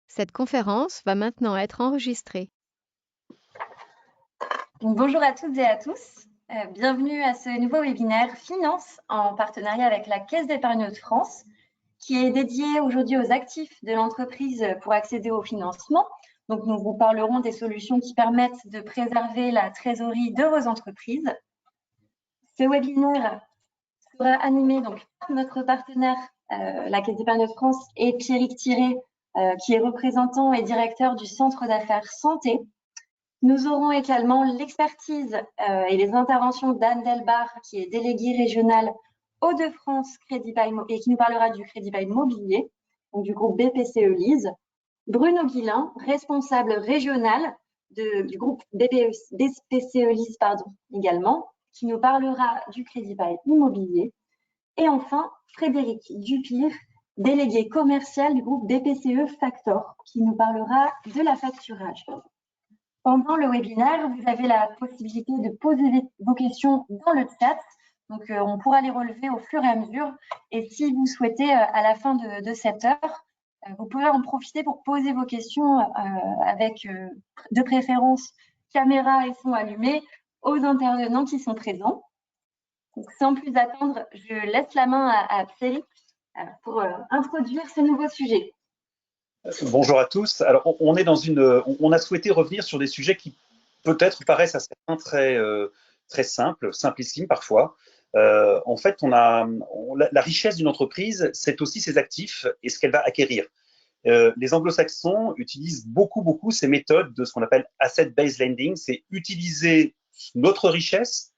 Cette conférence va maintenant être enregistrée. Bonjour à toutes et à tous. Bienvenue à ce nouveau webinaire Finance en partenariat avec la Caisse d'épargne de France qui est dédié aujourd'hui aux actifs de l'entreprise pour accéder au financement. Donc, nous vous parlerons des solutions qui permettent de préserver la trésorerie de vos entreprises. Ce webinaire sera animé donc, par notre partenaire, la Caisse d'épargne de France, et Pierrick Thiré, qui est représentant et directeur du Centre d'affaires Santé. Nous aurons également l'expertise et les interventions d'Anne Delbar, qui est déléguée régionale Hauts-de-France Crédit Bail et qui nous parlera du Crédit Bail Mobilier, donc du groupe BPCE Lise. Bruno Guillain, responsable régional du groupe BPCE Lise également, qui nous parlera du Crédit Bail Immobilier. Et enfin, Frédéric Dupire, délégué commercial du groupe BPCE Factor, qui nous parlera de la facturage. Pendant le webinaire, vous avez la possibilité de poser vos questions dans le chat. Donc, on pourra les relever au fur et à mesure. Et si vous souhaitez, à la fin de cette heure, vous pouvez en profiter pour poser vos questions avec, de préférence, caméra et son allumé aux intervenants qui sont présents. Donc, sans plus attendre, je laisse la main à Pierrick pour introduire ce nouveau sujet. Bonjour à tous. Alors, on a souhaité revenir sur des sujets qui peut-être paraissent à certains très simples, simplissimes parfois. En fait, la richesse d'une entreprise, c'est aussi ses actifs et ce qu'elle va acquérir. Les anglo-saxons utilisent beaucoup ces méthodes de ce qu'on appelle asset-based lending, c'est utiliser notre richesse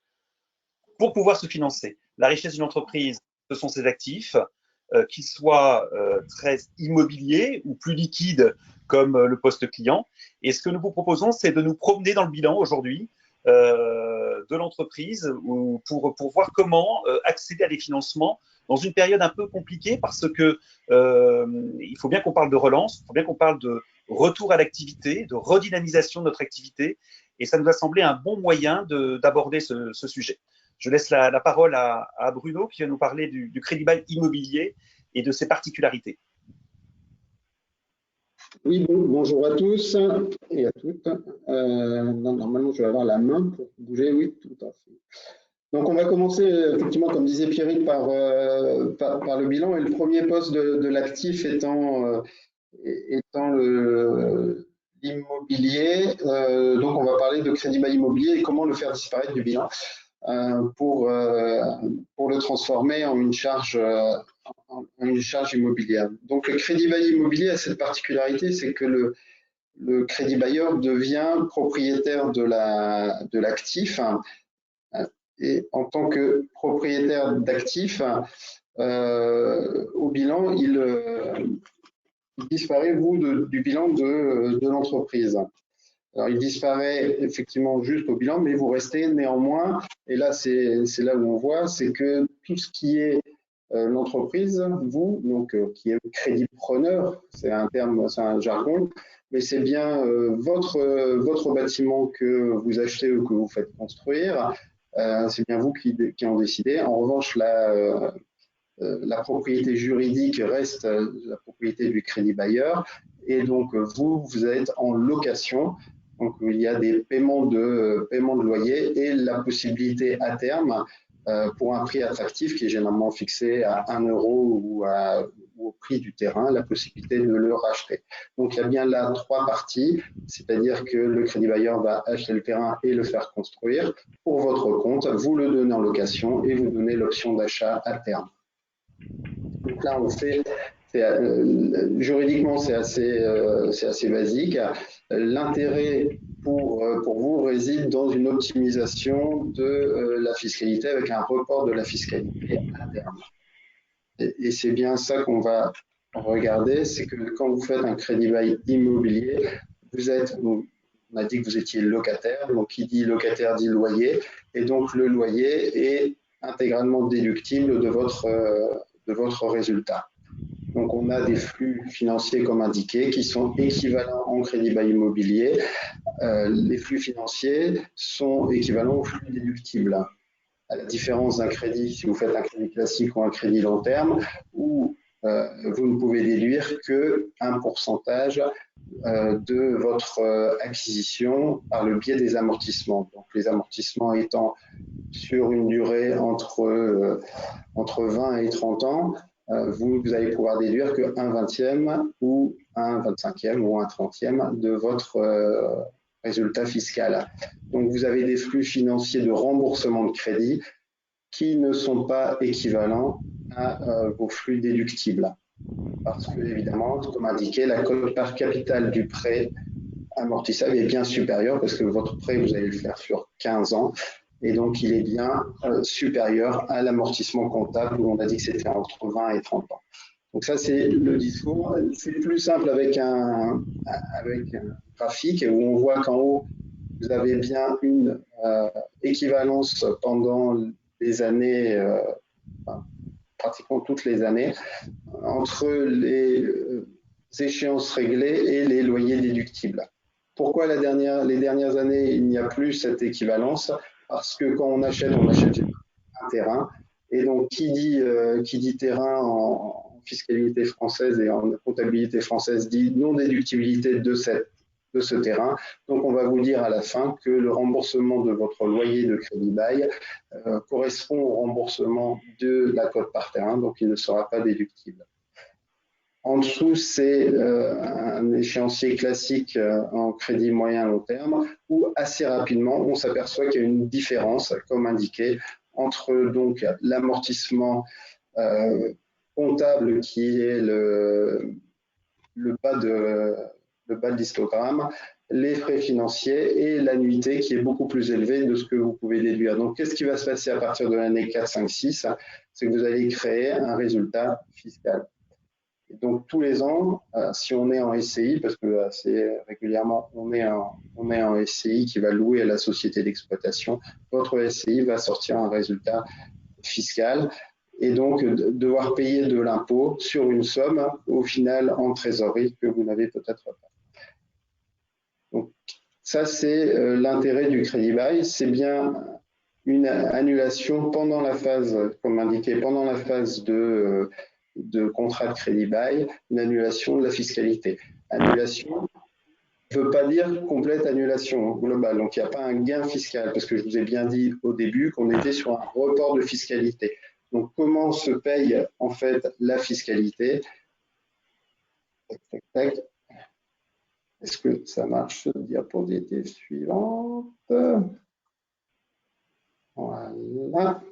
pour pouvoir se financer. La richesse d'une entreprise, ce sont ses actifs, qu'ils soient très immobiliers ou plus liquides comme le poste client. Et ce que nous vous proposons, c'est de nous promener dans le bilan aujourd'hui de l'entreprise pour voir comment accéder à des financements dans une période un peu compliquée parce que il faut bien qu'on parle de relance, il faut bien qu'on parle de retour à l'activité, de redynamisation de notre activité. Et ça nous a semblé un bon moyen d'aborder ce sujet. Je laisse la parole à Bruno qui va nous parler du crédit bail immobilier et de ses particularités. Oui, bonjour à tous et à toutes. Normalement, je vais avoir la main pour bouger. Oui, tout à fait. Donc, on va commencer, effectivement, comme disait Pierrick, par le bilan. Et le premier poste de l'actif étant l'immobilier. Donc, on va parler de crédit bail immobilier et comment le faire disparaître du bilan pour le transformer en une charge immobilière. Donc, le crédit bail immobilier a cette particularité, c'est que le crédit bailleur devient propriétaire de l'actif et en tant que propriétaire d'actifs, au bilan, il disparaît, du bilan de l'entreprise. Alors, il disparaît effectivement juste au bilan, mais vous restez néanmoins, et là, c'est là où on voit, c'est que tout ce qui est l'entreprise, vous, donc qui est crédit preneur, c'est un terme, c'est un jargon, mais c'est bien votre bâtiment que vous achetez ou que vous faites construire, c'est bien vous qui en décidez. En revanche, la propriété juridique reste la propriété du crédit bailleur, et donc vous êtes en location. Donc, il y a des paiements de loyer et la possibilité à terme, pour un prix attractif qui est généralement fixé à 1 euro ou au prix du terrain, la possibilité de le racheter. Donc, il y a bien là 3 parties, c'est-à-dire que le crédit bailleur va acheter le terrain et le faire construire pour votre compte, vous le donnez en location et vous donnez l'option d'achat à terme. Donc là, juridiquement, c'est assez basique. L'intérêt pour vous réside dans une optimisation de la fiscalité avec un report de la fiscalité à terme. Et c'est bien ça qu'on va regarder, c'est que quand vous faites un crédit bail immobilier, on a dit que vous étiez locataire, donc qui dit locataire dit loyer, et donc le loyer est intégralement déductible de votre résultat. Donc, on a des flux financiers comme indiqué qui sont équivalents en crédit bail immobilier. Les flux financiers sont équivalents aux flux déductibles. À la différence d'un crédit, si vous faites un crédit classique ou un crédit long terme, où vous ne pouvez déduire qu'un pourcentage de votre acquisition par le biais des amortissements. Donc les amortissements étant sur une durée entre 20 et 30 ans, vous allez pouvoir déduire qu'un 20e ou un 25e ou un 30e de votre résultat fiscal. Donc vous avez des flux financiers de remboursement de crédit qui ne sont pas équivalents à vos flux déductibles. Parce que, évidemment, comme indiqué, la cote par capital du prêt amortissable est bien supérieure parce que votre prêt, vous allez le faire sur 15 ans et donc il est bien supérieur à l'amortissement comptable où on a dit que c'était entre 20 et 30 ans. Donc ça, c'est le discours. C'est plus simple avec un graphique où on voit qu'en haut, vous avez bien une équivalence pendant les années, pratiquement toutes les années, entre les échéances réglées et les loyers déductibles. Pourquoi les dernières années, il n'y a plus cette équivalence? Parce que quand on achète un terrain. Et donc, qui dit terrain en fiscalité française et en comptabilité française dit non-déductibilité de ce terrain. Donc, on va vous dire à la fin que le remboursement de votre loyer de crédit bail correspond au remboursement de la cote par terrain, donc il ne sera pas déductible. En dessous, c'est un échéancier classique en crédit moyen long terme où assez rapidement, on s'aperçoit qu'il y a une différence, comme indiqué, entre donc l'amortissement comptable qui est le bas de l'histogramme, les frais financiers et l'annuité qui est beaucoup plus élevée de ce que vous pouvez déduire. Donc, qu'est-ce qui va se passer à partir de l'année 4, 5, 6? C'est que vous allez créer un résultat fiscal. Et donc, tous les ans, si on est en SCI, parce que assez régulièrement, on est en SCI qui va louer à la société d'exploitation, votre SCI va sortir un résultat fiscal et donc devoir payer de l'impôt sur une somme, au final, en trésorerie que vous n'avez peut-être pas. Donc, ça, c'est l'intérêt du crédit bail. C'est bien une annulation pendant la phase, comme indiqué, pendant la phase de contrat de crédit bail, une annulation de la fiscalité. Annulation ne veut pas dire complète annulation globale, donc il n'y a pas un gain fiscal, parce que je vous ai bien dit au début qu'on était sur un report de fiscalité. Donc comment se paye en fait la fiscalité? Tac, tac, tac. Est-ce que ça marche? Diapositive suivante. Voilà.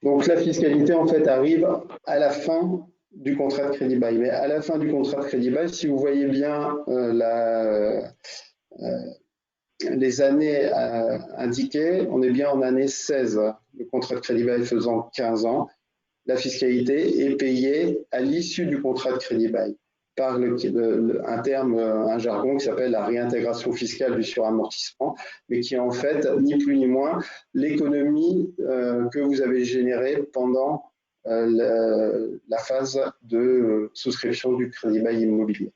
Donc la fiscalité en fait arrive à la fin du contrat de crédit bail. Mais à la fin du contrat de crédit bail, si vous voyez bien les années indiquées, on est bien en année 16. Le contrat de crédit bail faisant 15 ans, la fiscalité est payée à l'issue du contrat de crédit bail par un jargon qui s'appelle la réintégration fiscale du suramortissement, mais qui est en fait ni plus ni moins l'économie que vous avez générée pendant la phase de souscription du crédit bail immobilier.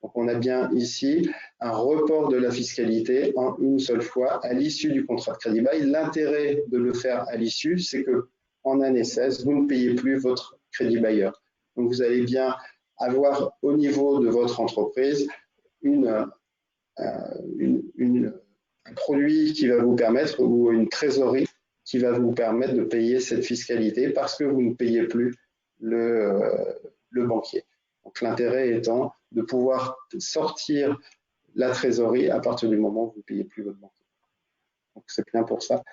Donc on a bien ici un report de la fiscalité en une seule fois à l'issue du contrat de crédit bail. L'intérêt de le faire à l'issue, c'est que en année 16, vous ne payez plus votre crédit bailleur. Donc vous allez bien avoir au niveau de votre entreprise un produit qui va vous permettre, ou une trésorerie qui va vous permettre de payer cette fiscalité parce que vous ne payez plus le banquier. Donc l'intérêt étant de pouvoir sortir la trésorerie à partir du moment où vous ne payez plus votre banquier. Donc c'est bien pour ça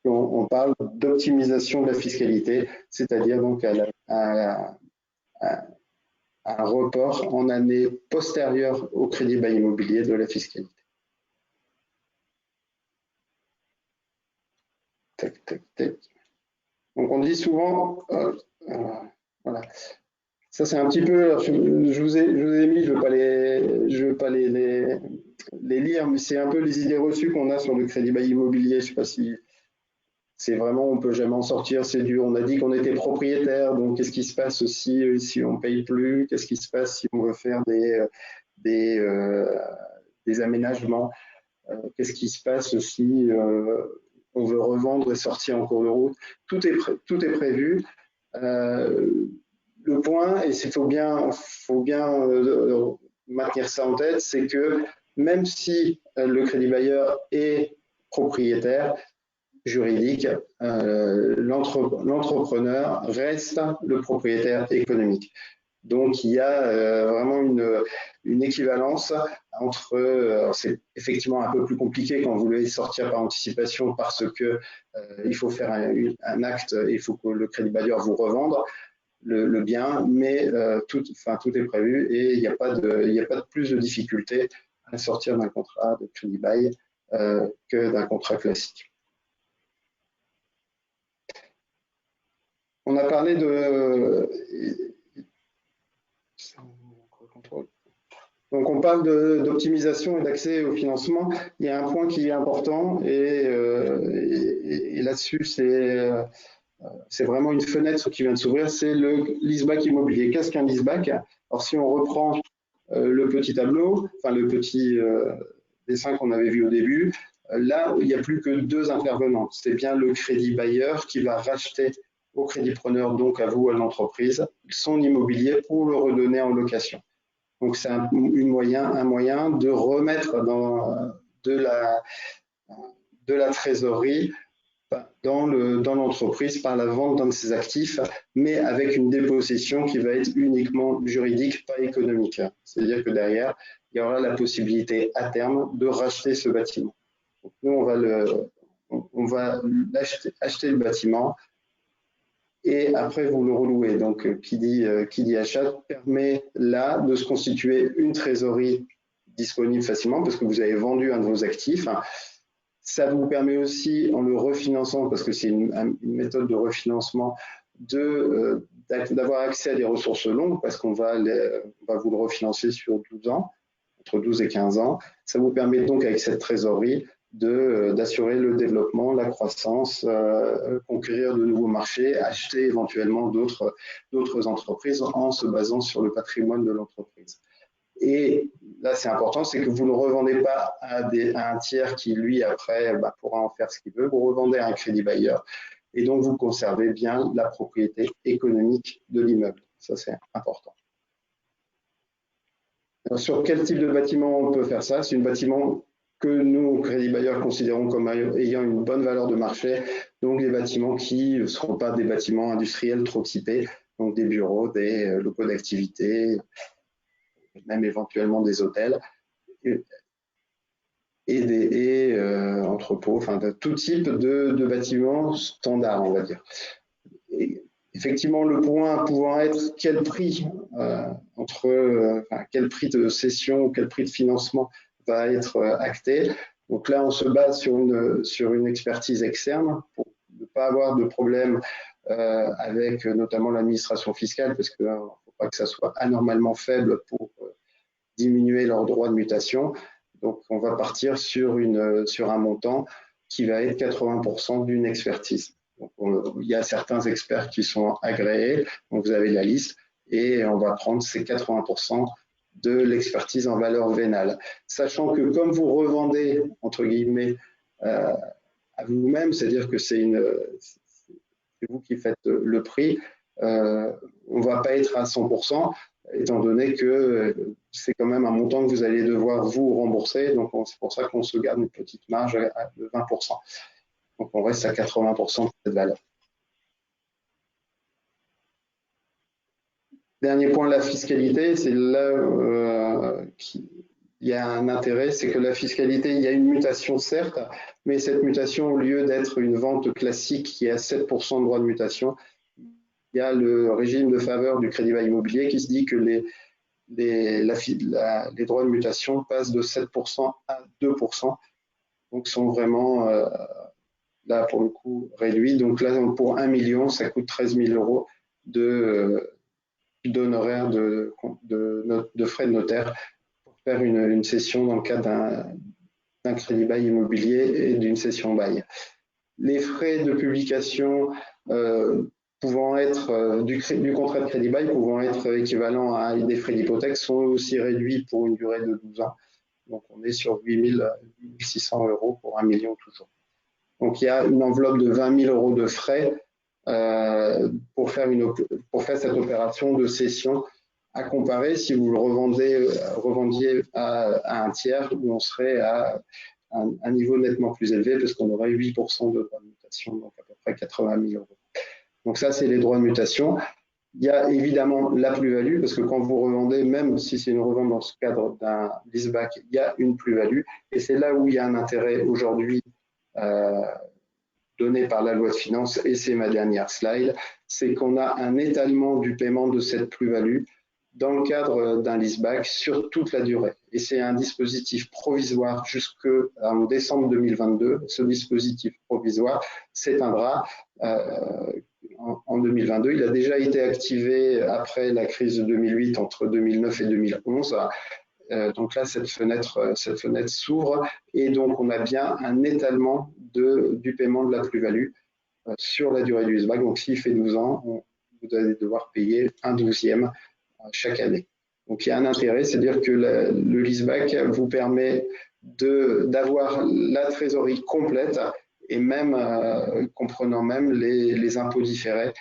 qu'on parle d'optimisation de la fiscalité, c'est-à-dire donc un report en année postérieure au crédit bail immobilier de la fiscalité. Tac, tac, tac. Donc on dit souvent, voilà. Ça c'est un petit peu, je vous ai mis, je ne veux pas les lire, mais c'est un peu les idées reçues qu'on a sur le crédit bail immobilier. Je ne sais pas si c'est vraiment, on ne peut jamais en sortir, c'est dur. On a dit qu'on était propriétaire, donc qu'est-ce qui se passe aussi si on ne paye plus? Qu'est-ce qui se passe si on veut faire des aménagements? Qu'est-ce qui se passe si on veut revendre et sortir en cours de route? Tout est prévu. Le point, et il faut bien maintenir ça en tête, c'est que même si le crédit bailleur est propriétaire juridique, l'entrepreneur reste le propriétaire économique. Donc, il y a vraiment une équivalence entre, c'est effectivement un peu plus compliqué quand vous voulez sortir par anticipation parce que il faut faire un acte, il faut que le crédit bailleur vous revende le bien, mais tout est prévu et il n'y a pas de plus de difficulté à sortir d'un contrat de crédit bail que d'un contrat classique. On a parlé de... Donc, on parle d'optimisation et d'accès au financement. Il y a un point qui est important et là-dessus, c'est vraiment une fenêtre qui vient de s'ouvrir, c'est le leaseback immobilier. Qu'est-ce qu'un leaseback? Alors, si on reprend le petit tableau, enfin le petit dessin qu'on avait vu au début, là, il n'y a plus que deux intervenants. C'est bien le crédit bailleur qui va racheter au crédit preneur, donc à vous, à l'entreprise, son immobilier pour le redonner en location. Donc, c'est un moyen de remettre de la trésorerie dans l'entreprise par la vente d'un de ses actifs, mais avec une dépossession qui va être uniquement juridique, pas économique. C'est-à-dire que derrière, il y aura la possibilité à terme de racheter ce bâtiment. Donc, nous, on va acheter le bâtiment et après vous le relouez. Donc, qui dit achat permet là de se constituer une trésorerie disponible facilement parce que vous avez vendu un de vos actifs. Ça vous permet aussi, en le refinançant, parce que c'est une méthode de refinancement, d'avoir accès à des ressources longues, parce qu'on va vous le refinancer sur 12 ans, entre 12 et 15 ans. Ça vous permet donc, avec cette trésorerie, d'assurer le développement, la croissance, conquérir de nouveaux marchés, acheter éventuellement d'autres entreprises en se basant sur le patrimoine de l'entreprise. Et là, c'est important, c'est que vous ne revendez pas à un tiers qui, lui, après, pourra en faire ce qu'il veut. Vous revendez à un crédit bailleur et donc vous conservez bien la propriété économique de l'immeuble. Ça, c'est important. Alors, sur quel type de bâtiment on peut faire ça? C'est un bâtiment que nous, crédit bailleur, considérons comme ayant une bonne valeur de marché. Donc, des bâtiments qui ne seront pas des bâtiments industriels trop typés, donc des bureaux, des locaux d'activité, même éventuellement des hôtels et des entrepôts, enfin de tout type de bâtiments standards, on va dire. Et effectivement, le point pouvant être quel prix quel prix de cession ou quel prix de financement va être acté. Donc là, on se base sur une expertise externe pour ne pas avoir de problème avec notamment l'administration fiscale, parce qu'il ne faut pas que ça soit anormalement faible pour diminuer leurs droits de mutation. Donc, on va partir sur un montant qui va être 80% d'une expertise. Donc, il y a certains experts qui sont agréés, donc vous avez la liste, et on va prendre ces 80% de l'expertise en valeur vénale. Sachant que comme vous revendez, entre guillemets, à vous-même, c'est-à-dire que c'est vous qui faites le prix, on ne va pas être à 100%, étant donné que c'est quand même un montant que vous allez devoir vous rembourser. Donc, c'est pour ça qu'on se garde une petite marge de 20%. Donc, on reste à 80% de cette valeur. Dernier point, la fiscalité. C'est là qu'il y a un intérêt, c'est que la fiscalité, il y a une mutation certes, mais cette mutation, au lieu d'être une vente classique qui est à 7% de droit de mutation, il y a le régime de faveur du crédit bail immobilier qui se dit que les droits de mutation passent de 7% à 2%, donc sont vraiment là pour le coup réduits. Donc là, pour 1 million, ça coûte 13 000 euros d'honoraires de frais de notaire pour faire une cession dans le cadre d'un crédit bail immobilier et d'une cession bail. Les frais de publication pouvant être du contrat de crédit bail pouvant être équivalents à des frais d'hypothèque sont aussi réduits pour une durée de 12 ans. Donc, on est sur 8 600 euros pour 1 million toujours. Donc, il y a une enveloppe de 20 000 euros de frais pour faire cette opération de cession, à comparer si vous le revendiez à un tiers, où on serait à un niveau nettement plus élevé, parce qu'on aurait 8% de droits de mutation, donc à peu près 80 000 euros. Donc ça, c'est les droits de mutation. Il y a évidemment la plus-value, parce que quand vous revendez, même si c'est une revente dans ce cadre d'un leaseback, il y a une plus-value. Et c'est là où il y a un intérêt aujourd'hui donné par la loi de finances, et c'est ma dernière slide, c'est qu'on a un étalement du paiement de cette plus-value dans le cadre d'un leaseback sur toute la durée. Et c'est un dispositif provisoire jusqu'en décembre 2022. Ce dispositif provisoire s'éteindra en 2022. Il a déjà été activé après la crise de 2008, entre 2009 et 2011. Donc là, cette fenêtre s'ouvre et donc on a bien un étalement du paiement de la plus-value sur la durée du leaseback. Donc s'il fait 12 ans, vous allez devoir payer un 12e chaque année. Donc il y a un intérêt, c'est-à-dire que le leaseback vous permet d'avoir la trésorerie complète et même comprenant même les impôts différés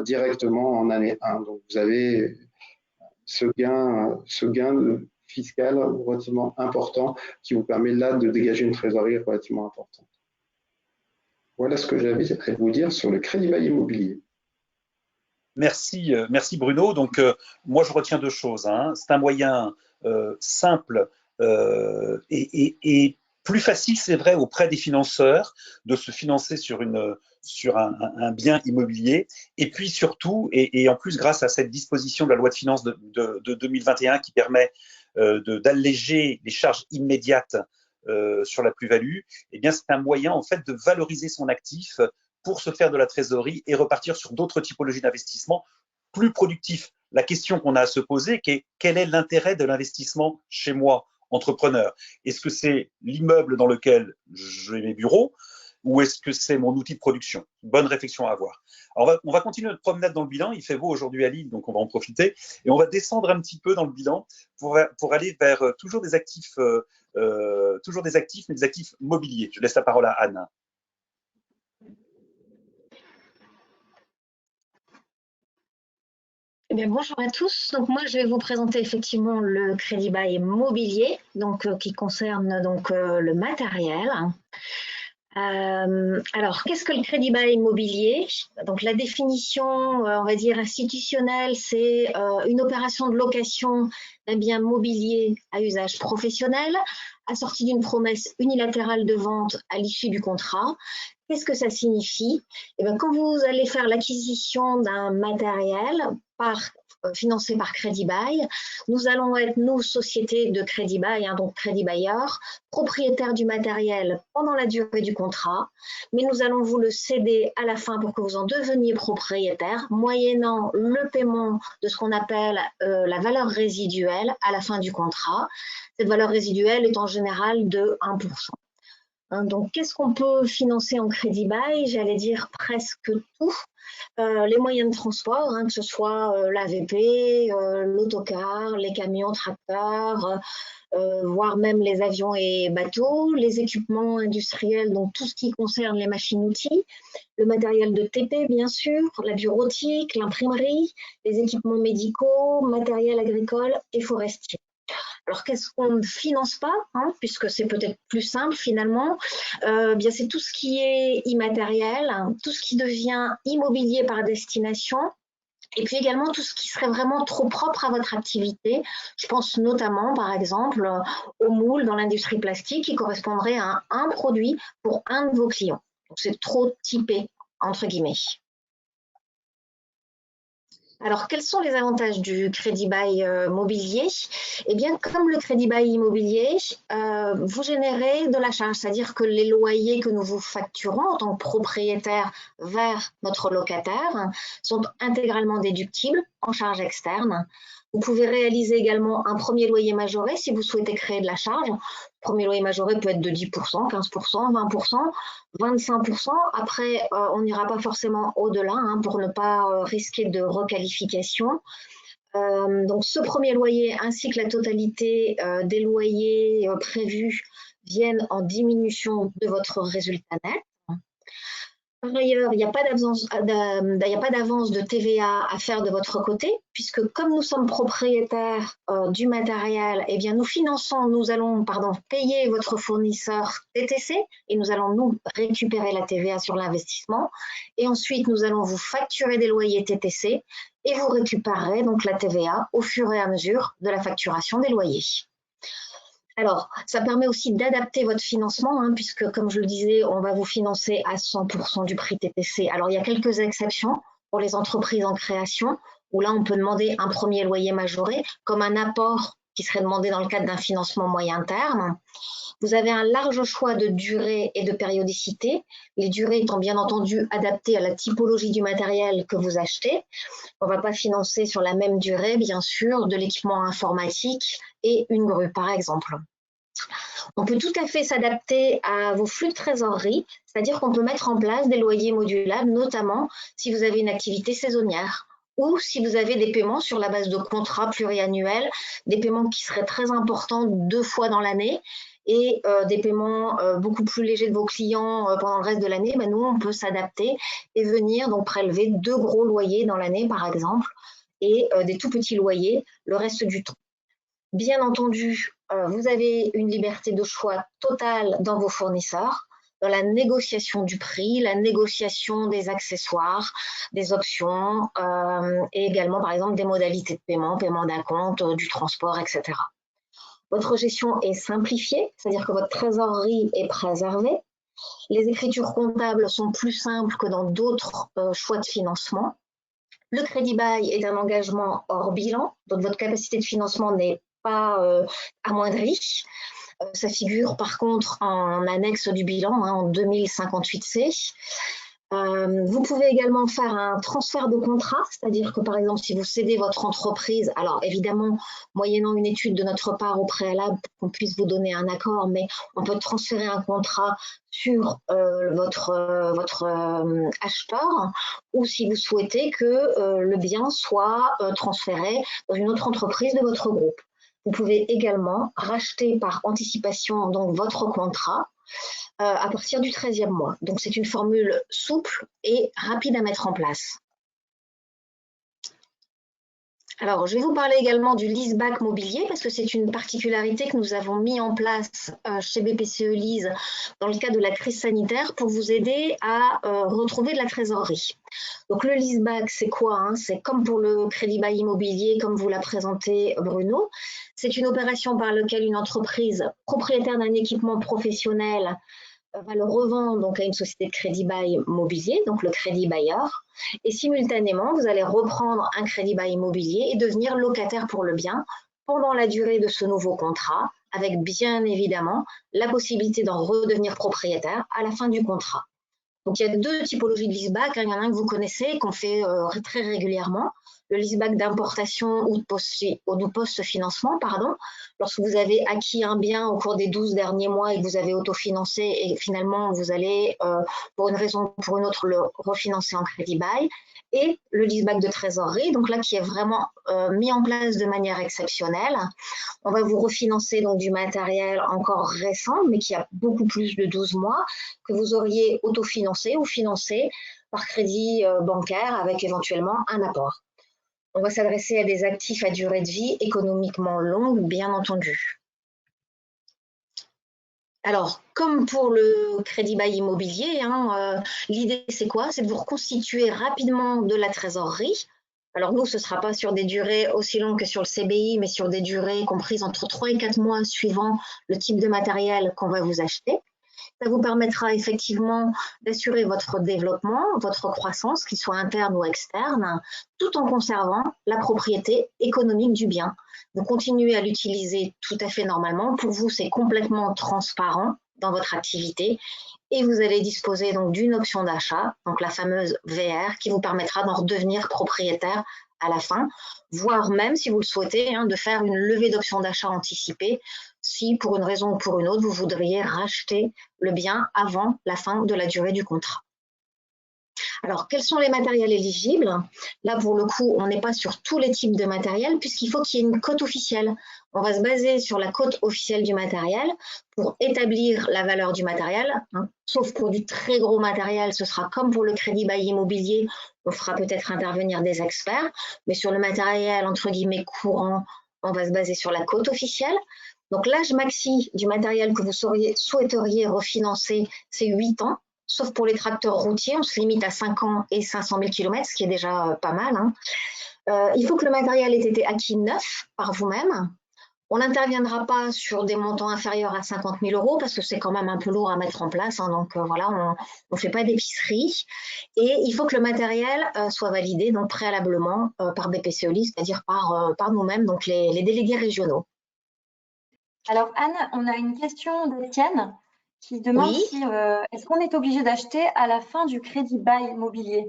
directement en année 1. Donc vous avez ce gain fiscal relativement important qui vous permet là de dégager une trésorerie relativement importante. Voilà ce que j'avais à vous dire sur le crédit bail immobilier. Merci, merci Bruno. Donc, moi, je retiens deux choses, hein. C'est un moyen simple et plus facile, c'est vrai, auprès des financeurs de se financer sur un bien immobilier. Et puis surtout, et en plus, grâce à cette disposition de la loi de finances de 2021 qui permet d'alléger les charges immédiates sur la plus-value, eh bien, c'est un moyen en fait de valoriser son actif pour se faire de la trésorerie et repartir sur d'autres typologies d'investissement plus productifs. La question qu'on a à se poser, c'est quel est l'intérêt de l'investissement chez moi, entrepreneur? Est-ce que c'est l'immeuble dans lequel j'ai mes bureaux ou est-ce que c'est mon outil de production? Bonne réflexion à avoir. Alors on va continuer notre promenade dans le bilan. Il fait beau aujourd'hui à Lille, donc on va en profiter. Et on va descendre un petit peu dans le bilan pour aller vers toujours des actifs, mais des actifs mobiliers. Je laisse la parole à Anne. Eh bien, bonjour à tous. Donc moi, je vais vous présenter effectivement le crédit bail mobilier, donc qui concerne donc le matériel. Alors, qu'est-ce que le crédit bail immobilier? Donc la définition, on va dire institutionnelle, c'est une opération de location d'un bien mobilier à usage professionnel, assortie d'une promesse unilatérale de vente à l'issue du contrat. Qu'est-ce que ça signifie? Eh bien, quand vous allez faire l'acquisition d'un matériel financé par crédit bail, nous allons être, nous, société de crédit bail, donc crédit bailleur, propriétaires du matériel pendant la durée du contrat, mais nous allons vous le céder à la fin pour que vous en deveniez propriétaire, moyennant le paiement de ce qu'on appelle la valeur résiduelle à la fin du contrat. Cette valeur résiduelle est en général de 1%. Donc, qu'est-ce qu'on peut financer en crédit bail? J'allais dire presque tout. Les moyens de transport, que ce soit l'AVP, l'autocar, les camions, tracteurs, voire même les avions et bateaux, les équipements industriels, donc tout ce qui concerne les machines-outils, le matériel de TP bien sûr, la bureautique, l'imprimerie, les équipements médicaux, matériel agricole et forestier. Alors, qu'est-ce qu'on ne finance pas, puisque c'est peut-être plus simple finalement, bien c'est tout ce qui est immatériel, tout ce qui devient immobilier par destination, et puis également tout ce qui serait vraiment trop propre à votre activité. Je pense notamment, par exemple, au moule dans l'industrie plastique qui correspondrait à un produit pour un de vos clients. Donc, c'est trop typé, entre guillemets. Alors, quels sont les avantages du crédit bail mobilier? Eh bien, comme le crédit bail immobilier, vous générez de la charge, c'est-à-dire que les loyers que nous vous facturons en tant que propriétaire vers notre locataire sont intégralement déductibles en charges externes. Vous pouvez réaliser également un premier loyer majoré si vous souhaitez créer de la charge. Le premier loyer majoré peut être de 10%, 15%, 20%, 25%. Après, on n'ira pas forcément au-delà pour ne pas risquer de requalification. Donc, ce premier loyer ainsi que la totalité des loyers prévus viennent en diminution de votre résultat net. Par ailleurs, il n'y a pas d'avance de TVA à faire de votre côté, puisque comme nous sommes propriétaires du matériel, eh bien nous allons payer votre fournisseur TTC et nous allons nous récupérer la TVA sur l'investissement. Et ensuite, nous allons vous facturer des loyers TTC et vous récupérerez donc la TVA au fur et à mesure de la facturation des loyers. Alors, ça permet aussi d'adapter votre financement, puisque, comme je le disais, on va vous financer à 100% du prix TTC. Alors, il y a quelques exceptions pour les entreprises en création, où là, on peut demander un premier loyer majoré, comme un apport qui serait demandé dans le cadre d'un financement moyen terme. Vous avez un large choix de durée et de périodicité, les durées étant bien entendu adaptées à la typologie du matériel que vous achetez. On ne va pas financer sur la même durée, bien sûr, de l'équipement informatique et une grue, par exemple. On peut tout à fait s'adapter à vos flux de trésorerie, c'est-à-dire qu'on peut mettre en place des loyers modulables, notamment si vous avez une activité saisonnière ou si vous avez des paiements sur la base de contrats pluriannuels, des paiements qui seraient très importants 2 fois dans l'année et des paiements beaucoup plus légers de vos clients pendant le reste de l'année. Nous, on peut s'adapter et venir donc prélever 2 gros loyers dans l'année, par exemple, et des tout petits loyers le reste du temps. Bien entendu, vous avez une liberté de choix totale dans vos fournisseurs, dans la négociation du prix, la négociation des accessoires, des options et également, par exemple, des modalités de paiement, paiement d'acompte, du transport, etc. Votre gestion est simplifiée, c'est-à-dire que votre trésorerie est préservée. Les écritures comptables sont plus simples que dans d'autres choix de financement. Le crédit bail est un engagement hors bilan, donc votre capacité de financement n'est pas amoindrie. Ça figure par contre en annexe du bilan, en 2058C. Vous pouvez également faire un transfert de contrat, c'est-à-dire que par exemple si vous cédez votre entreprise, alors évidemment moyennant une étude de notre part au préalable pour qu'on puisse vous donner un accord, mais on peut transférer un contrat sur votre acheteur, ou si vous souhaitez que le bien soit transféré dans une autre entreprise de votre groupe. Vous pouvez également racheter par anticipation donc votre contrat à partir du 13e mois. Donc, c'est une formule souple et rapide à mettre en place. Alors, je vais vous parler également du leaseback mobilier parce que c'est une particularité que nous avons mis en place chez BPCE Lease dans le cadre de la crise sanitaire pour vous aider à retrouver de la trésorerie. Donc, le leaseback, c'est quoi? C'est comme pour le crédit bail immobilier, comme vous l'a présenté Bruno. C'est une opération par laquelle une entreprise propriétaire d'un équipement professionnel va le revendre donc à une société de crédit bail mobilier, donc le crédit bailleur, et simultanément, vous allez reprendre un crédit bail immobilier et devenir locataire pour le bien pendant la durée de ce nouveau contrat, avec bien évidemment la possibilité d'en redevenir propriétaire à la fin du contrat. Donc, il y a 2 typologies de leaseback. Il y en a un que vous connaissez, qu'on fait très régulièrement, le leaseback d'importation ou de post-financement, lorsque vous avez acquis un bien au cours des 12 derniers mois et que vous avez autofinancé et finalement vous allez, pour une raison ou pour une autre, le refinancer en crédit bail. Et le leaseback de trésorerie, donc là qui est vraiment mis en place de manière exceptionnelle. On va vous refinancer donc du matériel encore récent, mais qui a beaucoup plus de 12 mois, que vous auriez autofinancé ou financé par crédit bancaire avec éventuellement un apport. On va s'adresser à des actifs à durée de vie économiquement longue, bien entendu. Alors, comme pour le crédit bail immobilier, l'idée c'est quoi? C'est de vous reconstituer rapidement de la trésorerie. Alors nous, ce ne sera pas sur des durées aussi longues que sur le CBI, mais sur des durées comprises entre 3 et 4 mois suivant le type de matériel qu'on va vous acheter. Ça vous permettra effectivement d'assurer votre développement, votre croissance, qu'il soit interne ou externe, tout en conservant la propriété économique du bien. Vous continuez à l'utiliser tout à fait normalement. Pour vous, c'est complètement transparent dans votre activité et vous allez disposer donc d'une option d'achat, donc la fameuse VR, qui vous permettra d'en redevenir propriétaire à la fin, voire même, si vous le souhaitez, de faire une levée d'option d'achat anticipée si, pour une raison ou pour une autre, vous voudriez racheter le bien avant la fin de la durée du contrat. Alors, quels sont les matériels éligibles? Là, pour le coup, on n'est pas sur tous les types de matériel puisqu'il faut qu'il y ait une cote officielle. On va se baser sur la cote officielle du matériel pour établir la valeur du matériel, hein. Sauf pour du très gros matériel, ce sera comme pour le crédit bail immobilier, on fera peut-être intervenir des experts, mais sur le matériel, entre guillemets, courant, on va se baser sur la cote officielle. Donc l'âge maxi du matériel que vous souhaiteriez refinancer, c'est 8 ans. Sauf pour les tracteurs routiers, on se limite à 5 ans et 500 000 km, ce qui est déjà pas mal, hein. Il faut que le matériel ait été acquis neuf par vous-même. On n'interviendra pas sur des montants inférieurs à 50 000 euros parce que c'est quand même un peu lourd à mettre en place, hein, donc voilà, on ne fait pas d'épicerie. Et il faut que le matériel soit validé donc préalablement par BPCELI, c'est-à-dire par nous-mêmes, donc les délégués régionaux. Alors Anne, on a une question d'Étienne qui demande Oui. si est-ce qu'on est obligé d'acheter à la fin du crédit bail immobilier?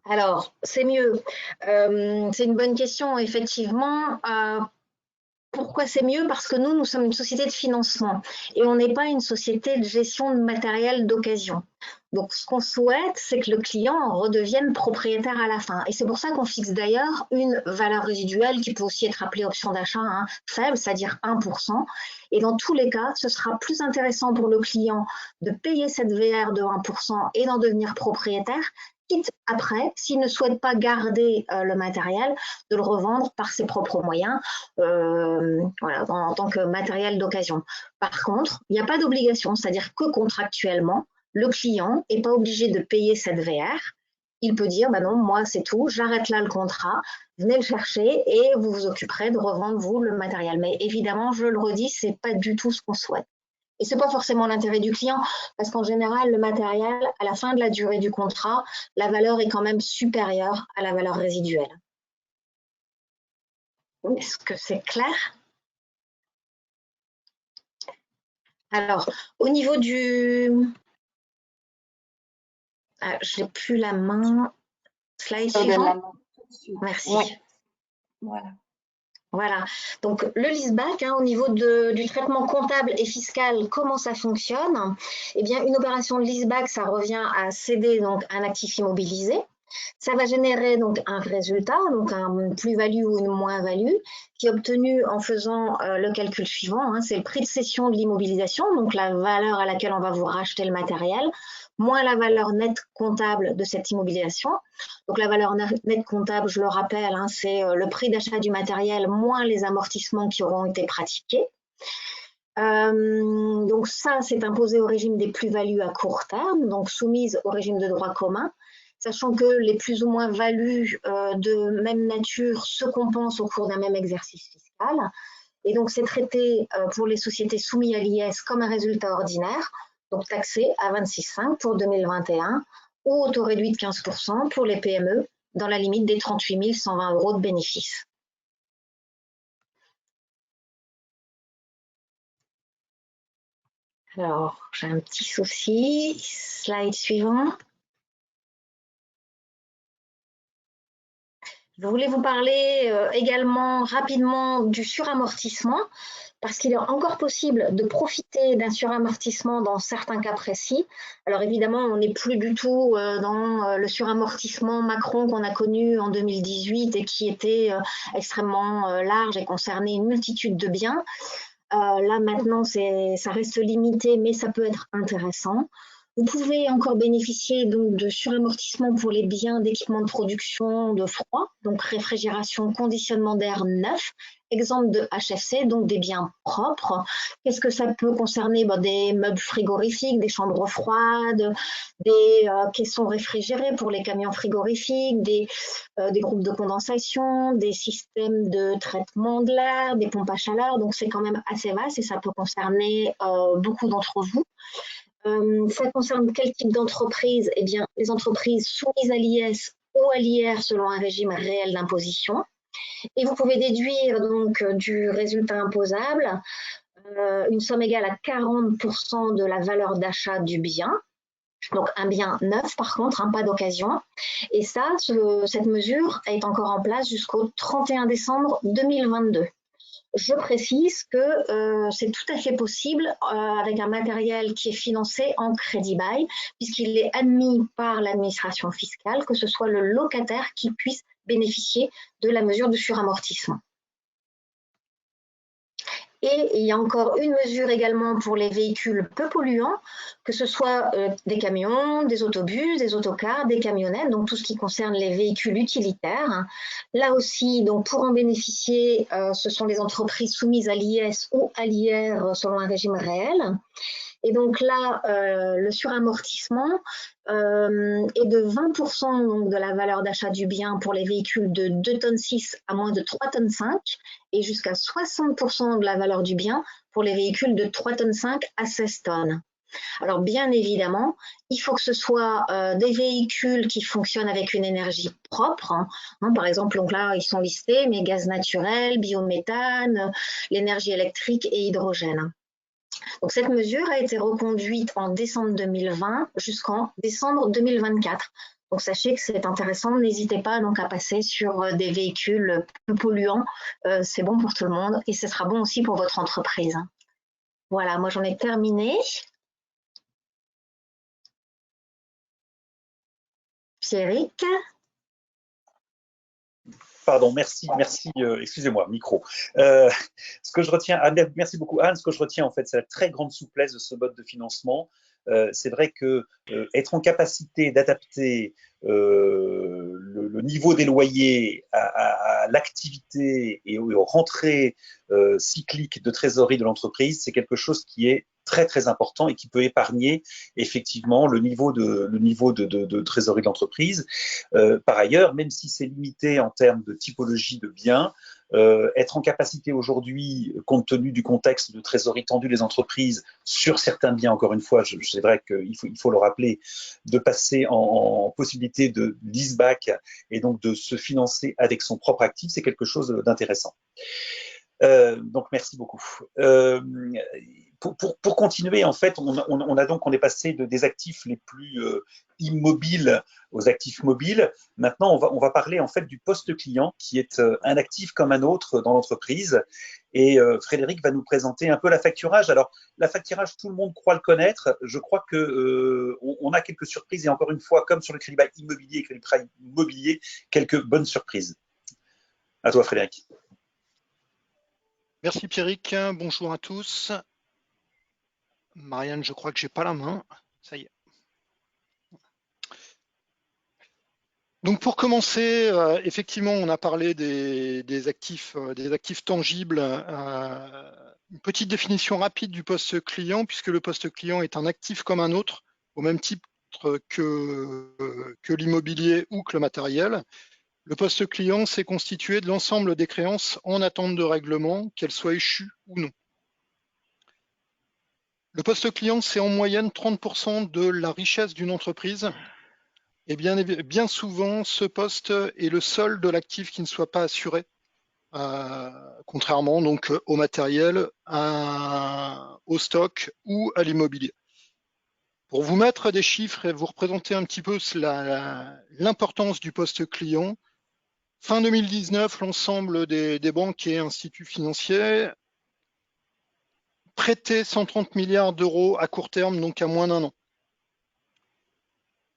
Alors, c'est mieux. C'est une bonne question, effectivement. Pourquoi c'est mieux? Parce que nous sommes une société de financement et on n'est pas une société de gestion de matériel d'occasion. Donc, ce qu'on souhaite, c'est que le client redevienne propriétaire à la fin. Et c'est pour ça qu'on fixe d'ailleurs une valeur résiduelle qui peut aussi être appelée option d'achat, hein, faible, c'est-à-dire 1%. Et dans tous les cas, ce sera plus intéressant pour le client de payer cette VR de 1% et d'en devenir propriétaire, quitte après, s'il ne souhaite pas garder le matériel, de le revendre par ses propres moyens, voilà, en tant que matériel d'occasion. Par contre, il n'y a pas d'obligation, c'est-à-dire que contractuellement, le client n'est pas obligé de payer cette VR. Il peut dire, bah non, moi c'est tout, j'arrête là le contrat, venez le chercher et vous vous occuperez de revendre vous le matériel. Mais évidemment, je le redis, c'est pas du tout ce qu'on souhaite. Et ce n'est pas forcément l'intérêt du client, parce qu'en général, le matériel, à la fin de la durée du contrat, la valeur est quand même supérieure à la valeur résiduelle. Est-ce que c'est clair? Alors, au niveau du... Ah, je n'ai plus la main. Slide suivant. Merci. Ouais. Voilà. Voilà, donc le leaseback, hein, au niveau du traitement comptable et fiscal, comment ça fonctionne? Eh bien, une opération de leaseback, ça revient à céder donc un actif immobilisé. Ça va générer donc un résultat, donc une plus-value ou une moins-value, qui est obtenu en faisant le calcul suivant, hein, c'est le prix de cession de l'immobilisation, donc la valeur à laquelle on va vous racheter le matériel, moins la valeur nette comptable de cette immobilisation. Donc la valeur nette comptable, je le rappelle, hein, c'est le prix d'achat du matériel moins les amortissements qui auront été pratiqués. Donc ça, c'est imposé au régime des plus-values à court terme, donc soumise au régime de droit commun, sachant que les plus ou moins values de même nature se compensent au cours d'un même exercice fiscal. Et donc c'est traité pour les sociétés soumises à l'IS comme un résultat ordinaire, donc taxé à 26,5 pour 2021 ou au taux réduit de 15% pour les PME dans la limite des 38 120 € de bénéfices. Alors, j'ai un petit souci. Slide suivant. Je voulais vous parler également rapidement du suramortissement, parce qu'il est encore possible de profiter d'un suramortissement dans certains cas précis. Alors évidemment, on n'est plus du tout dans le suramortissement Macron qu'on a connu en 2018 et qui était extrêmement large et concernait une multitude de biens. Là maintenant, ça reste limité, mais ça peut être intéressant. Vous pouvez encore bénéficier donc de suramortissement pour les biens d'équipement de production de froid, donc réfrigération, conditionnement d'air neuf, exemple de HFC, donc des biens propres. Qu'est-ce que ça peut concerner? Des meubles frigorifiques, des chambres froides, des caissons réfrigérés pour les camions frigorifiques, des groupes de condensation, des systèmes de traitement de l'air, des pompes à chaleur. Donc c'est quand même assez vaste et ça peut concerner beaucoup d'entre vous. Ça concerne quel type d'entreprise? Eh bien, les entreprises soumises à l'IS ou à l'IR selon un régime réel d'imposition. Et vous pouvez déduire donc du résultat imposable une somme égale à 40% de la valeur d'achat du bien. Donc un bien neuf par contre, hein, pas d'occasion. Et ça, cette mesure est encore en place jusqu'au 31 décembre 2022. Je précise que c'est tout à fait possible avec un matériel qui est financé en crédit bail, puisqu'il est admis par l'administration fiscale que ce soit le locataire qui puisse bénéficier de la mesure de suramortissement. Et il y a encore une mesure également pour les véhicules peu polluants, que ce soit des camions, des autobus, des autocars, des camionnettes, donc tout ce qui concerne les véhicules utilitaires. Là aussi, donc pour en bénéficier, ce sont les entreprises soumises à l'IS ou à l'IR selon un régime réel. Et donc là, le suramortissement est de 20% donc de la valeur d'achat du bien pour les véhicules de 2,6 tonnes à moins de 3,5 tonnes et jusqu'à 60% de la valeur du bien pour les véhicules de 3,5 tonnes à 16 tonnes. Alors bien évidemment, il faut que ce soit des véhicules qui fonctionnent avec une énergie propre. Par exemple, donc là, ils sont listés, mais gaz naturel, biométhane, l'énergie électrique et hydrogène. Donc, cette mesure a été reconduite en décembre 2020 jusqu'en décembre 2024. Donc, sachez que c'est intéressant. N'hésitez pas donc à passer sur des véhicules peu polluants. C'est bon pour tout le monde et ce sera bon aussi pour votre entreprise. Voilà, moi j'en ai terminé. Pierrick. Pardon, merci, excusez-moi, micro. Ce que je retiens, merci beaucoup Anne, ce que je retiens en fait, c'est la très grande souplesse de ce mode de financement. C'est vrai que être en capacité d'adapter le niveau des loyers à l'activité et aux rentrées cycliques de trésorerie de l'entreprise, c'est quelque chose qui est très très important et qui peut épargner effectivement le niveau de trésorerie de l'entreprise. Par ailleurs, même si c'est limité en termes de typologie de biens, être en capacité aujourd'hui, compte tenu du contexte de trésorerie tendue des entreprises sur certains biens, encore une fois, c'est vrai qu'il faut le rappeler, de passer en possibilité de leaseback et donc de se financer avec son propre actif, c'est quelque chose d'intéressant. Donc merci beaucoup. Pour continuer, en fait, on est passé des actifs les plus immobiles aux actifs mobiles. Maintenant, on va parler en fait du poste client, qui est un actif comme un autre dans l'entreprise. Et Frédéric va nous présenter un peu l'affacturage. Alors, l'affacturage, tout le monde croit le connaître. Je crois que on a quelques surprises et encore une fois, comme sur le crédit bail immobilier et crédit prêt immobilier, quelques bonnes surprises. À toi, Frédéric. Merci Pierrick, bonjour à tous. Marianne, je crois que j'ai pas la main. Ça y est. Donc pour commencer, effectivement, on a parlé des actifs tangibles. Une petite définition rapide du poste client, puisque le poste client est un actif comme un autre, au même titre que l'immobilier ou que le matériel. Le poste client, c'est constitué de l'ensemble des créances en attente de règlement, qu'elles soient échues ou non. Le poste client, c'est en moyenne 30% de la richesse d'une entreprise. Et bien souvent, ce poste est le seul de l'actif qui ne soit pas assuré, contrairement donc au matériel, au stock ou à l'immobilier. Pour vous mettre des chiffres et vous représenter un petit peu l'importance du poste client, fin 2019, l'ensemble des banques et instituts financiers prêtaient 130 milliards d'euros à court terme, donc à moins d'un an.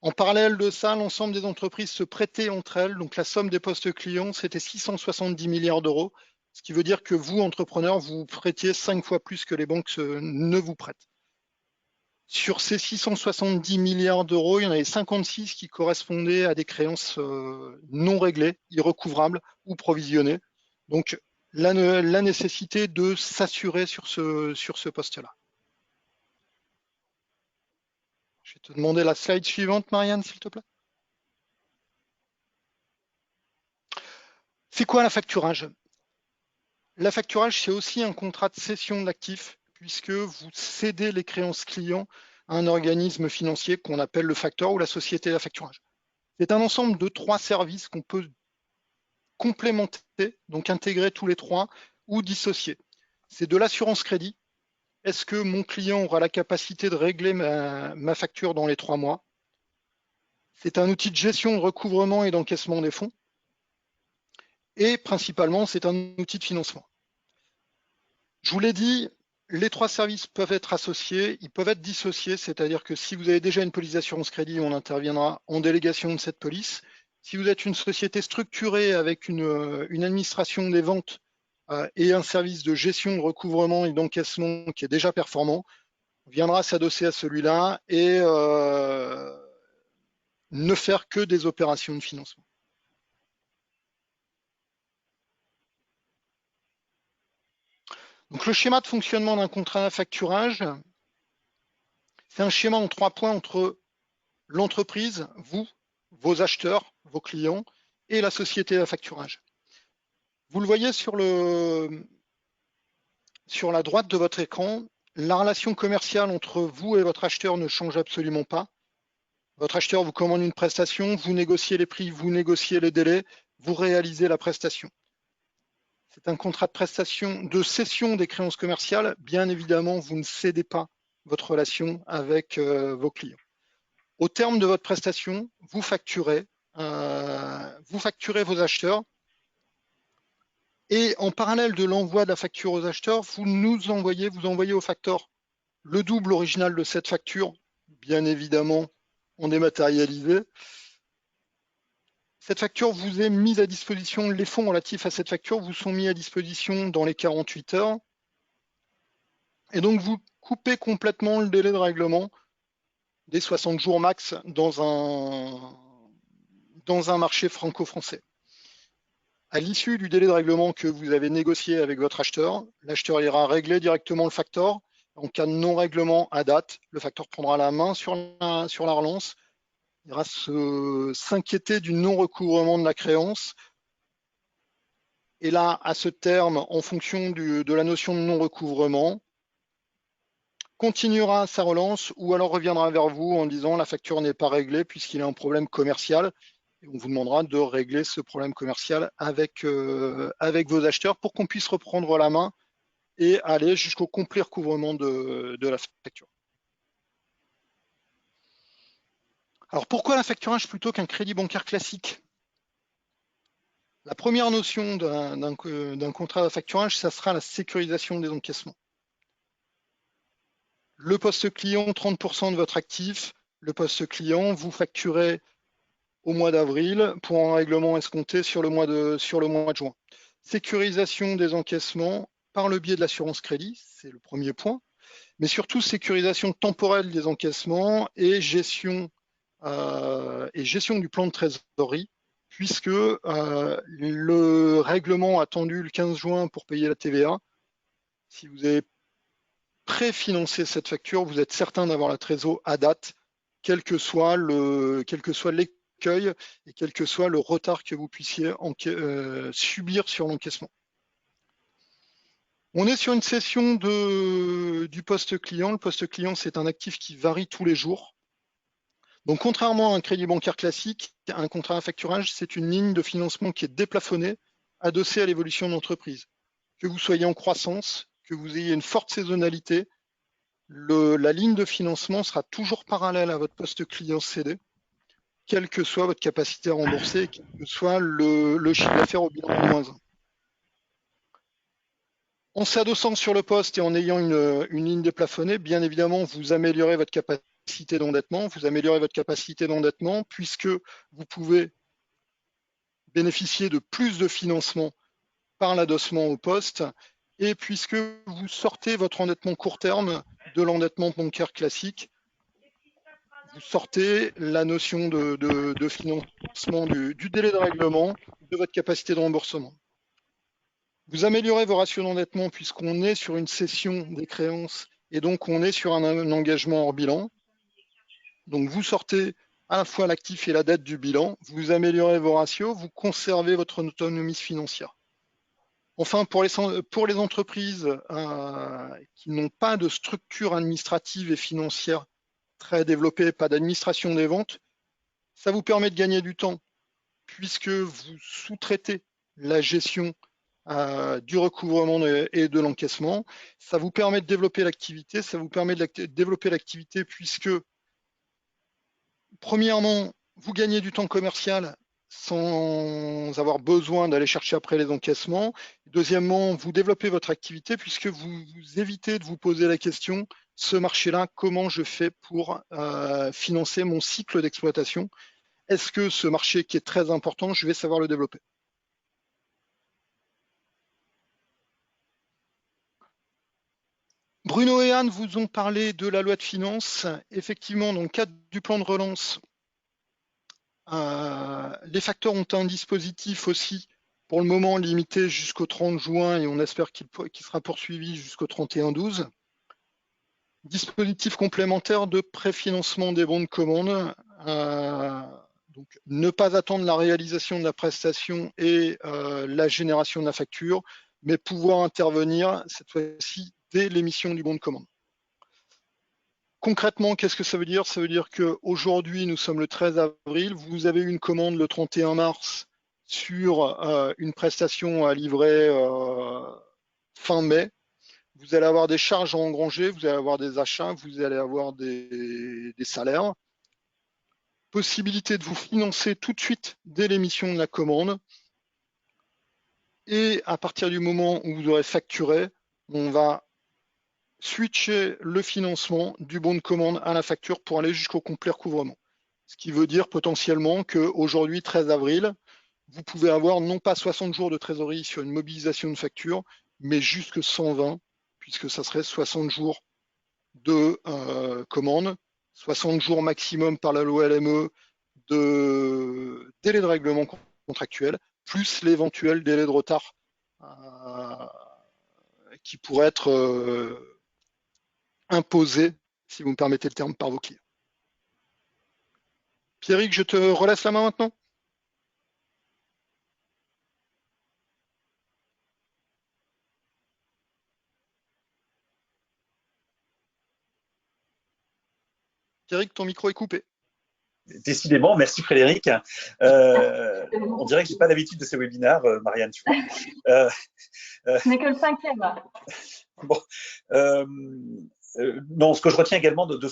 En parallèle de ça, l'ensemble des entreprises se prêtaient entre elles, donc la somme des postes clients, c'était 670 milliards d'euros, ce qui veut dire que vous, entrepreneurs, vous prêtiez 5 fois plus que les banques ne vous prêtent. Sur ces 670 milliards d'euros, il y en avait 56 qui correspondaient à des créances non réglées, irrecouvrables ou provisionnées. Donc, la nécessité de s'assurer sur ce poste-là. Je vais te demander la slide suivante, Marianne, s'il te plaît. C'est quoi l'affacturage? L'affacturage, c'est aussi un contrat de cession d'actifs, puisque vous cédez les créances clients à un organisme financier qu'on appelle le facteur ou la société d'affacturage. C'est un ensemble de 3 services qu'on peut complémenter, donc intégrer tous les 3 ou dissocier. C'est de l'assurance crédit. Est-ce que mon client aura la capacité de régler ma facture dans les 3 mois? C'est un outil de gestion de recouvrement et d'encaissement des fonds. Et principalement, c'est un outil de financement. Je vous l'ai dit, les trois services peuvent être associés, ils peuvent être dissociés, c'est-à-dire que si vous avez déjà une police d'assurance crédit, on interviendra en délégation de cette police. Si vous êtes une société structurée avec une administration des ventes et un service de gestion, de recouvrement et d'encaissement qui est déjà performant, on viendra s'adosser à celui-là et ne faire que des opérations de financement. Donc le schéma de fonctionnement d'un contrat d'affacturage, c'est un schéma en 3 points entre l'entreprise, vous, vos acheteurs, vos clients et la société d'affacturage. Vous le voyez sur la droite de votre écran, la relation commerciale entre vous et votre acheteur ne change absolument pas. Votre acheteur vous commande une prestation, vous négociez les prix, vous négociez les délais, vous réalisez la prestation. C'est un contrat de prestation, de cession des créances commerciales. Bien évidemment, vous ne cédez pas votre relation avec vos clients. Au terme de votre prestation, vous facturez vos acheteurs et en parallèle de l'envoi de la facture aux acheteurs, vous envoyez au facteur le double original de cette facture, bien évidemment en dématérialisé. Cette facture vous est mise à disposition, les fonds relatifs à cette facture vous sont mis à disposition dans les 48 heures. Et donc, vous coupez complètement le délai de règlement des 60 jours max dans un marché franco-français. À l'issue du délai de règlement que vous avez négocié avec votre acheteur, l'acheteur ira régler directement le facteur. En cas de non-règlement à date, le facteur prendra la main sur la relance. Il ira s'inquiéter du non-recouvrement de la créance. Et là, à ce terme, en fonction de la notion de non-recouvrement, continuera sa relance ou alors reviendra vers vous en disant la facture n'est pas réglée puisqu'il y a un problème commercial. Et on vous demandera de régler ce problème commercial avec vos acheteurs pour qu'on puisse reprendre la main et aller jusqu'au complet recouvrement de la facture. Alors pourquoi l'affacturage plutôt qu'un crédit bancaire classique? La première notion d'un contrat d'affacturage, ça sera la sécurisation des encaissements. Le poste client, 30% de votre actif. Le poste client, vous facturez au mois d'avril pour un règlement escompté sur le mois de juin. Sécurisation des encaissements par le biais de l'assurance crédit, c'est le premier point, mais surtout sécurisation temporelle des encaissements et gestion du plan de trésorerie, puisque le règlement attendu le 15 juin pour payer la TVA, si vous avez préfinancé cette facture, vous êtes certain d'avoir la trésor à date, quel que soit l'écueil et quel que soit le retard que vous puissiez subir sur l'encaissement. On est sur une session du poste client. Le poste client, c'est un actif qui varie tous les jours. Donc, contrairement à un crédit bancaire classique, un contrat d'affacturage, c'est une ligne de financement qui est déplafonnée, adossée à l'évolution de l'entreprise. Que vous soyez en croissance, que vous ayez une forte saisonnalité, la ligne de financement sera toujours parallèle à votre poste client cédé, quelle que soit votre capacité à rembourser, quel que soit le chiffre d'affaires au bilan de -1. En s'adossant sur le poste et en ayant une ligne déplafonnée, bien évidemment, vous améliorez votre capacité d'endettement. Puisque vous pouvez bénéficier de plus de financement par l'adossement au poste et puisque vous sortez votre endettement court terme de l'endettement bancaire classique, vous sortez la notion de financement du délai de règlement, de votre capacité de remboursement. Vous améliorez vos ratios d'endettement puisqu'on est sur une cession des créances et donc on est sur un engagement hors bilan. Donc vous sortez à la fois l'actif et la dette du bilan, vous améliorez vos ratios, vous conservez votre autonomie financière. Enfin, pour les entreprises qui n'ont pas de structure administrative et financière très développée, pas d'administration des ventes, ça vous permet de gagner du temps puisque vous sous-traitez la gestion du recouvrement et de l'encaissement. Ça vous permet de développer l'activité, puisque, premièrement, vous gagnez du temps commercial sans avoir besoin d'aller chercher après les encaissements. Deuxièmement, vous développez votre activité puisque vous évitez de vous poser la question, ce marché-là, comment je fais pour financer mon cycle d'exploitation? Est-ce que ce marché qui est très important, je vais savoir le développer? Bruno et Anne vous ont parlé de la loi de finances. Effectivement, dans le cadre du plan de relance, les facteurs ont un dispositif aussi, pour le moment limité jusqu'au 30 juin et on espère qu'il sera poursuivi jusqu'au 31/12. Dispositif complémentaire de préfinancement des bons de commande. Donc, ne pas attendre la réalisation de la prestation et la génération de la facture, mais pouvoir intervenir cette fois-ci dès l'émission du bon de commande. Concrètement, qu'est-ce que ça veut dire? Ça veut dire qu'aujourd'hui, nous sommes le 13 avril, vous avez eu une commande le 31 mars sur une prestation à livrer fin mai. Vous allez avoir des charges à engranger, vous allez avoir des achats, vous allez avoir des salaires. Possibilité de vous financer tout de suite dès l'émission de la commande. Et à partir du moment où vous aurez facturé, on va switcher le financement du bon de commande à la facture pour aller jusqu'au complet recouvrement. Ce qui veut dire potentiellement qu'aujourd'hui, 13 avril, vous pouvez avoir non pas 60 jours de trésorerie sur une mobilisation de facture, mais jusque 120, puisque ça serait 60 jours de commande, 60 jours maximum par la loi LME de délai de règlement contractuel, plus l'éventuel délai de retard qui pourrait être imposé, si vous me permettez le terme, par vos clients. Pierrick, je te relaisse la main maintenant. Pierrick, ton micro est coupé. Décidément, merci Frédéric. On dirait que je n'ai pas l'habitude de ces webinaires, Marianne, tu vois. Ce n'est que le 5e. Bon, non, ce que je retiens également de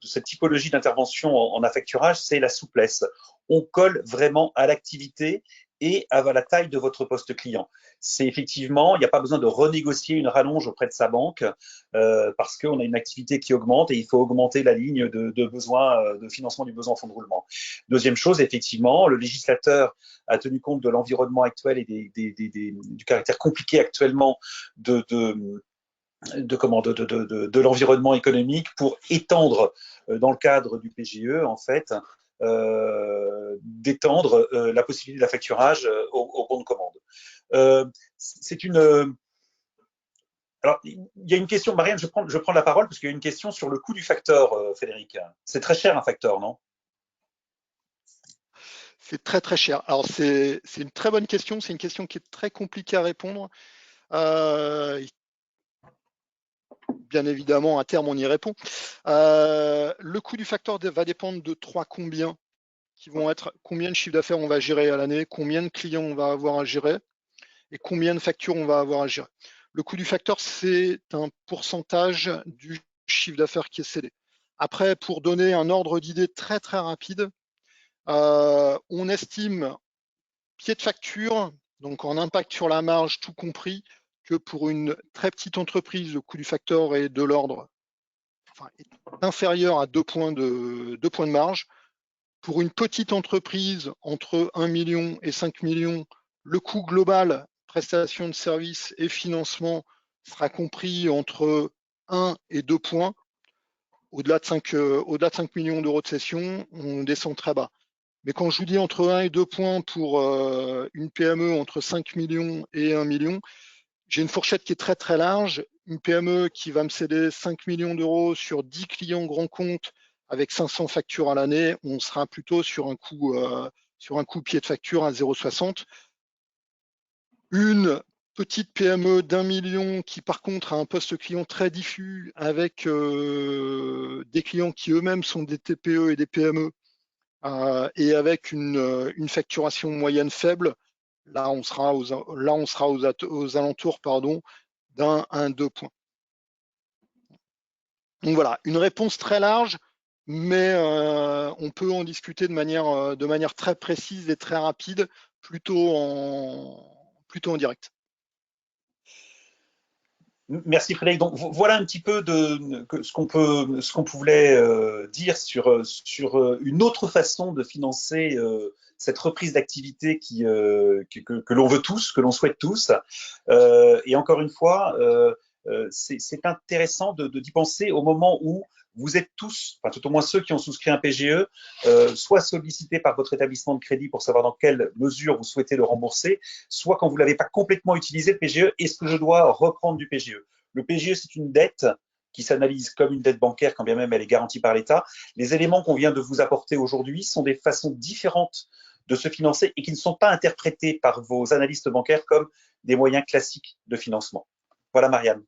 cette typologie d'intervention en affacturage, c'est la souplesse. On colle vraiment à l'activité et à la taille de votre poste client. C'est effectivement, il n'y a pas besoin de renégocier une rallonge auprès de sa banque parce qu'on a une activité qui augmente et il faut augmenter la ligne de besoin de financement du besoin en fonds de roulement. Deuxième chose, effectivement, le législateur a tenu compte de l'environnement actuel et du caractère compliqué actuellement de l'environnement économique pour étendre dans le cadre du PGE en fait d'étendre la possibilité d'affacturage au bon de commande. C'est une alors il y a une question, Marianne, je prends la parole parce qu'il y a une question sur le coût du facteur, Frédéric. C'est très cher un facteur, non? C'est très très cher. Alors c'est une très bonne question, c'est une question qui est très compliquée à répondre. Bien évidemment, à terme, on y répond. Le coût du facteur va dépendre de 3 combien, qui vont être combien de chiffre d'affaires on va gérer à l'année, combien de clients on va avoir à gérer et combien de factures on va avoir à gérer. Le coût du facteur, c'est un pourcentage du chiffre d'affaires qui est cédé. Après, pour donner un ordre d'idée très très rapide, on estime pied de facture, donc en impact sur la marge, tout compris, que pour une très petite entreprise, le coût du facteur est de l'ordre inférieur à 2 points de marge. Pour une petite entreprise, entre 1 million et 5 millions, le coût global, prestation de services et financement, sera compris entre 1 et 2 points. Au-delà de 5 millions d'euros de cession, on descend très bas. Mais quand je vous dis entre 1 et 2 points pour une PME entre 5 millions et 1 million, j'ai une fourchette qui est très très large. Une PME qui va me céder 5 millions d'euros sur 10 clients grands comptes avec 500 factures à l'année, on sera plutôt sur un coût pied de facture à 0,60. Une petite PME d'1 million qui par contre a un poste client très diffus avec des clients qui eux-mêmes sont des TPE et des PME et avec une facturation moyenne faible, là on sera aux alentours d'1 à 2 points. Donc voilà, une réponse très large mais on peut en discuter de manière très précise et très rapide, plutôt en direct. Merci Frédéric. Donc voilà un petit peu ce qu'on pouvait dire sur une autre façon de financer cette reprise d'activité que l'on veut tous, que l'on souhaite tous. Et encore une fois, c'est intéressant d'y penser au moment où vous êtes tous, enfin tout au moins ceux qui ont souscrit un PGE, soit sollicités par votre établissement de crédit pour savoir dans quelle mesure vous souhaitez le rembourser, soit quand vous ne l'avez pas complètement utilisé, le PGE, est-ce que je dois reprendre du PGE? Le PGE, c'est une dette qui s'analyse comme une dette bancaire, quand bien même elle est garantie par l'État. Les éléments qu'on vient de vous apporter aujourd'hui sont des façons différentes de se financer et qui ne sont pas interprétés par vos analystes bancaires comme des moyens classiques de financement. Voilà, Marianne.